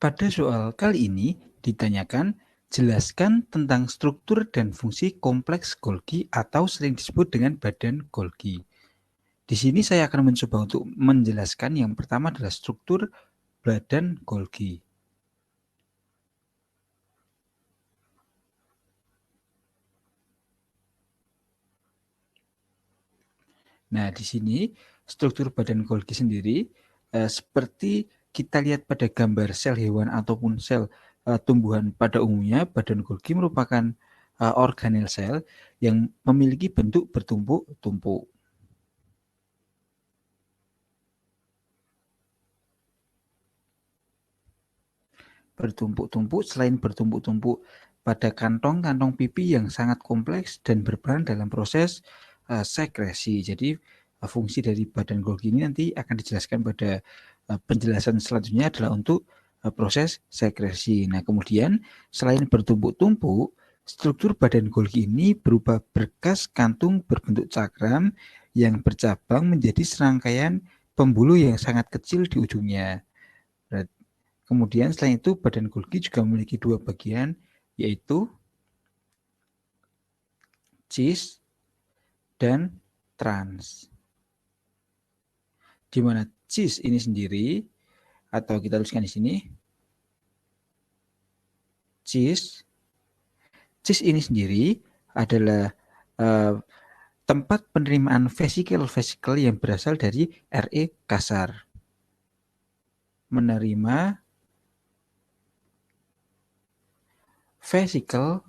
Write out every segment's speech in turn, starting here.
Pada soal kali ini ditanyakan, jelaskan tentang struktur dan fungsi kompleks Golgi atau sering disebut dengan badan Golgi. Di sini saya akan mencoba untuk menjelaskan yang pertama adalah struktur badan Golgi. Nah, di sini struktur badan Golgi sendiri seperti kita lihat pada gambar sel hewan ataupun sel tumbuhan pada umumnya, badan Golgi merupakan organel sel yang memiliki bentuk bertumpuk-tumpuk. Bertumpuk-tumpuk, selain bertumpuk-tumpuk pada kantong-kantong pipi yang sangat kompleks dan berperan dalam proses sekresi. Jadi fungsi dari badan Golgi ini nanti akan dijelaskan pada penjelasan selanjutnya adalah untuk proses sekresi. Nah, kemudian selain bertumpuk-tumpuk, struktur badan Golgi ini berupa berkas kantung berbentuk cakram yang bercabang menjadi serangkaian pembuluh yang sangat kecil di ujungnya. Kemudian selain itu badan Golgi juga memiliki dua bagian, yaitu cis dan trans. Di mana cis ini sendiri, atau kita tuliskan di sini, cis ini sendiri adalah tempat penerimaan vesikel-vesikel yang berasal dari RE kasar. Menerima vesikel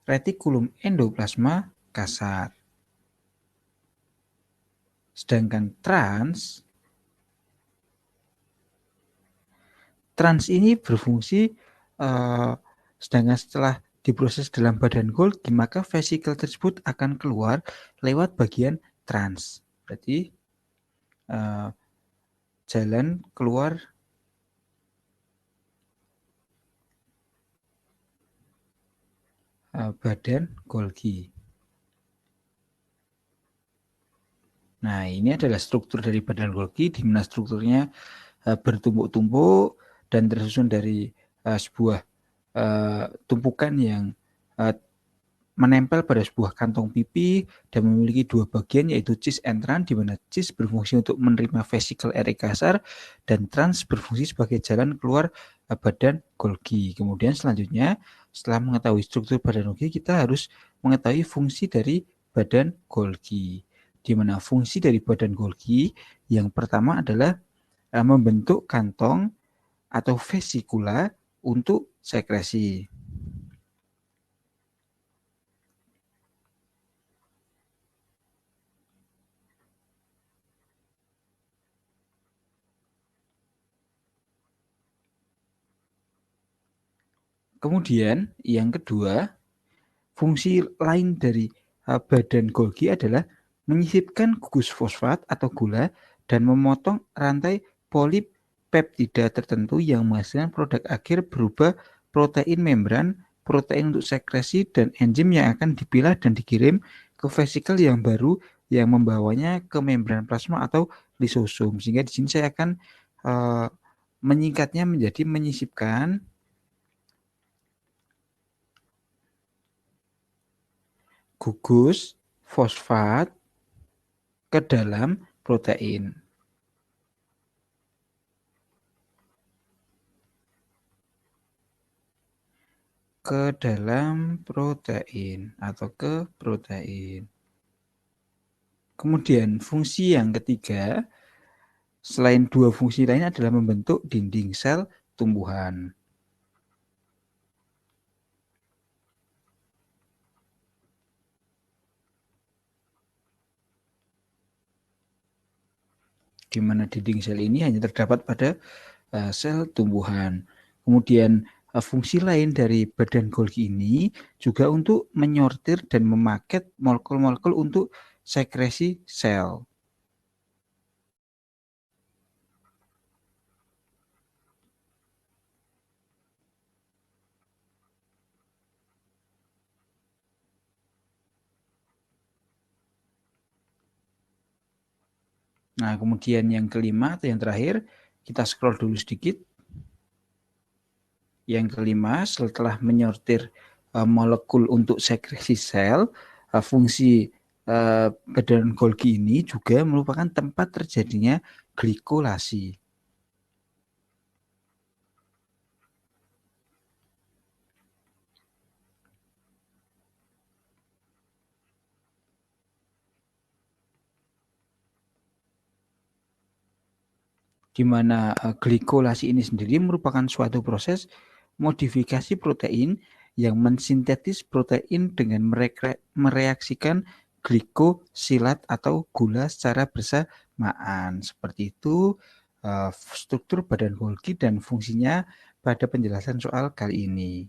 retikulum endoplasma kasar. Sedangkan trans ini berfungsi sedangkan setelah diproses dalam badan Golgi, maka vesikel tersebut akan keluar lewat bagian trans. Berarti jalan keluar badan Golgi. Nah, ini adalah struktur dari badan Golgi, di mana strukturnya bertumpuk-tumpuk dan tersusun dari sebuah tumpukan yang menempel pada sebuah kantong pipi dan memiliki dua bagian, yaitu cis and trans, di mana cis berfungsi untuk menerima vesikel RE kasar dan trans berfungsi sebagai jalan keluar badan Golgi. Kemudian selanjutnya, setelah mengetahui struktur badan Golgi, kita harus mengetahui fungsi dari badan Golgi. Di mana fungsi dari badan Golgi yang pertama adalah membentuk kantong atau vesikula untuk sekresi. Kemudian yang kedua, fungsi lain dari badan Golgi adalah menyisipkan gugus fosfat atau gula dan memotong rantai polipeptida tertentu yang menghasilkan produk akhir berupa protein membran, protein untuk sekresi, dan enzim yang akan dipilah dan dikirim ke vesikel yang baru yang membawanya ke membran plasma atau lisosum. Sehingga di sini saya akan menyingkatnya menjadi menyisipkan gugus fosfat ke dalam protein. Ke dalam protein atau ke protein. Kemudian fungsi yang ketiga, selain dua fungsi lain adalah membentuk dinding sel tumbuhan. Di mana dinding sel ini hanya terdapat pada sel tumbuhan. Kemudian fungsi lain dari badan Golgi ini juga untuk menyortir dan memaket molekul-molekul untuk sekresi sel. Nah, kemudian yang kelima atau yang terakhir, Kita scroll dulu sedikit. Yang kelima, setelah menyortir molekul untuk sekresi sel, fungsi peredaran Golgi ini juga merupakan tempat terjadinya glikolasi. Di mana glikolasi ini sendiri merupakan suatu proses modifikasi protein yang mensintetis protein dengan mereaksikan glikosilat atau gula secara bersamaan. Seperti itu struktur badan Golgi dan fungsinya pada penjelasan soal kali ini.